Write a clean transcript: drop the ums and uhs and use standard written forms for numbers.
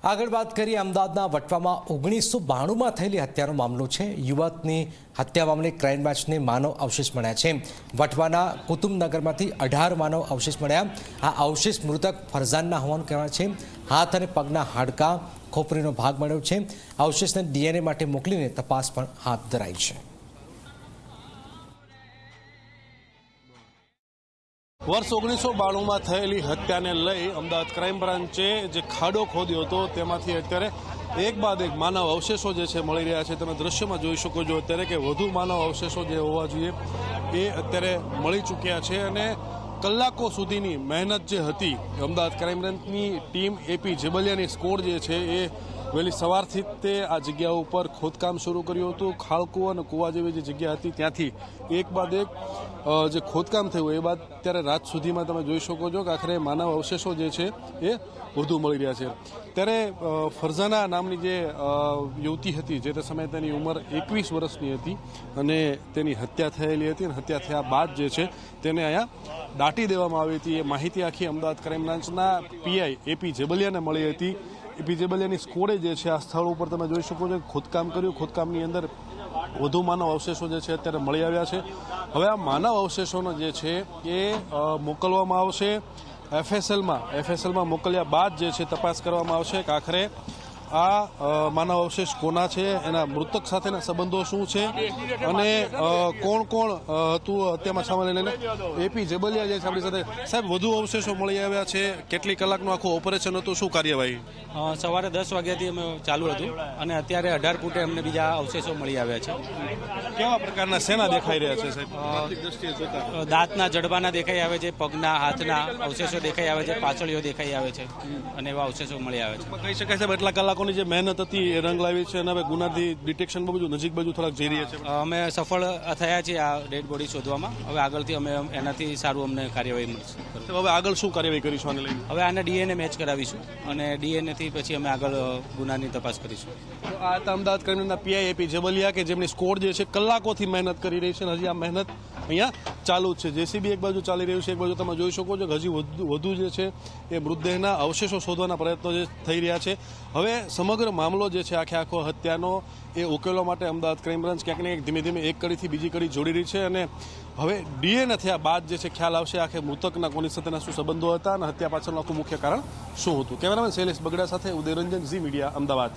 આગળ વાત કરીએ અમદાવાદના વટવામાં 1992માં થયેલી હત્યાનો મામલો છે। યુવકની હત્યા મામલે ક્રાઇમ બ્રાન્ચને માનવ અવશેષ મળ્યા છે। વટવાના કુતુબનગરમાંથી 18 માનવ અવશેષ મળ્યા। આ અવશેષ મૃતક ફરઝાનના હોવાનું કહેવાય છે। હાથ અને પગના હાડકાં, ખોપરીનો ભાગ મળ્યો છે। અવશેષને DNA માટે મોકલીને તપાસ પણ હાથ ધરાઈ છે। વર્ષ 1992માં થયેલી હત્યાને લઈ અમદાવાદ ક્રાઇમ બ્રાન્ચે જે ખાડો ખોદ્યો હતો તેમાંથી અત્યારે એક બાદ એક માનવ અવશેષો જે છે મળી રહ્યા છે। તમે દ્રશ્યમાં જોઈ શકો છો અત્યારે કે વધુ માનવ અવશેષો જે હોવા જોઈએ એ અત્યારે મળી ચૂક્યા છે અને કલાકો સુધીની મહેનત જે હતી અમદાવાદ ક્રાઇમ બ્રાન્ચની ટીમ એપી જેબલિયાની સ્કોડ જે છે એ વહેલી સવારથી તે આ જગ્યા ઉપર ખોદકામ શરૂ કર્યું હતું। ખાળકું અને કૂવા જેવી જે જગ્યા હતી ત્યાંથી એક બાદ એક જે ખોદકામ થયું એ બાદ ત્યારે રાત સુધીમાં તમે જોઈ શકો છો કે આખરે માનવ અવશેષો જે છે એ વધુ મળી રહ્યા છે। ત્યારે ફરઝાના નામની જે યુવતી હતી જે તે સમયે તેની ઉંમર 21 વર્ષની હતી અને તેની હત્યા થયેલી હતી અને હત્યા થયા બાદ જે છે તેને અહીંયા દાટી દેવામાં આવી હતી। એ માહિતી આખી અમદાવાદ ક્રાઇમ બ્રાન્ચના પીઆઈ એપી જેબલિયાને મળી હતી। એપી જેબલિયાની સ્કોડે જે છે આ સ્થળ ઉપર તમે જોઈ શકો છો ખોદકામ કર્યું। ખોદકામની અંદર વધુ માનવ અવશેષો જે છે અત્યારે મળી આવ્યા છે। હવે આ માનવ અવશેષોનો જે છે એ મોકલવામાં આવશે એફએસએલમાં મોકલ્યા બાદ જે છે તપાસ કરવામાં આવશે કે આખરે આ માનવ અવશેષ કોના છે, એના મૃતક સાથેના સંબંધો શું છે અને કોણ કોણ હતું હત્યામાં સામેલ લઈને। એપી જેબલિયા જે છે આપણી સાથે। સાહેબ, વધુ અવશેષો મળી આવ્યા છે, કેટલી કલાકનું આખું ઓપરેશન હતું, શું કાર્યવાહી? સવારે 10 વાગ્યાથી અમે ચાલુ હતું અને અત્યારે 18 ફૂટે અમને બીજા અવશેષો મળી આવ્યા છે। કેવા પ્રકારના સેના દેખાઈ રહ્યા છે સાહેબ? દાંતના જડબાના દેખાઈ આવે છે, પગના હાથના અવશેષો દેખાઈ આવે છે, પાછળીઓ દેખાઈ આવે છે અને એવા અવશેષો મળી આવે છે। કહી શકાય સાહેબ એટલા કલાકોની જે મહેનત હતી એ રંગ લાવી છે અને હવે ગુનાથી ડિટેક્શન બાજુ નજીક બાજુ થોડાક જઈ રહ્યા છે। અમે સફળ થયા છીએ આ ડેડ બોડી શોધવામાં। હવે આગળથી અમે એનાથી સારું અમને કાર્યવાહી મળશે। હવે આગળ શું કાર્યવાહી કરીશું આને લઈને? હવે આને DNA મેચ કરાવીશું અને DNA થી પછી અમે આગળ ગુનાની તપાસ કરીશું। આ હતા અમદાવાદ ક્રાઇમના પીઆઈ એપી જેબલિયા કે જેમની સ્કોડ જે છે કલાકોથી મહેનત કરી રહી છે અને હજી આ મહેનત અહીંયા ચાલુ જ છે। જેસીબી એક બાજુ ચાલી રહ્યું છે, એક બાજુ તમે જોઈ શકો છો કે હજી વધુ જે છે એ મૃતદેહના અવશેષો શોધવાના પ્રયત્નો જે થઈ રહ્યા છે। હવે સમગ્ર મામલો જે છે આખો હત્યાનો એ ઉકેલવા માટે અમદાવાદ ક્રાઇમ બ્રાન્ચ ક્યાંક ને ધીમે ધીમે એક કડીથી બીજી કડી જોડી રહી છે અને હવે DNA થયા બાદ જે છે ખ્યાલ આવશે આખે મૃતકના કોની સાથેના શું સંબંધો હતા અને હત્યા પાછળનું આખું મુખ્ય કારણ શું હતું। કેમેરામેન શૈલેષ બગડા સાથે ઉદયરંજન, ઝી મીડિયા, અમદાવાદ।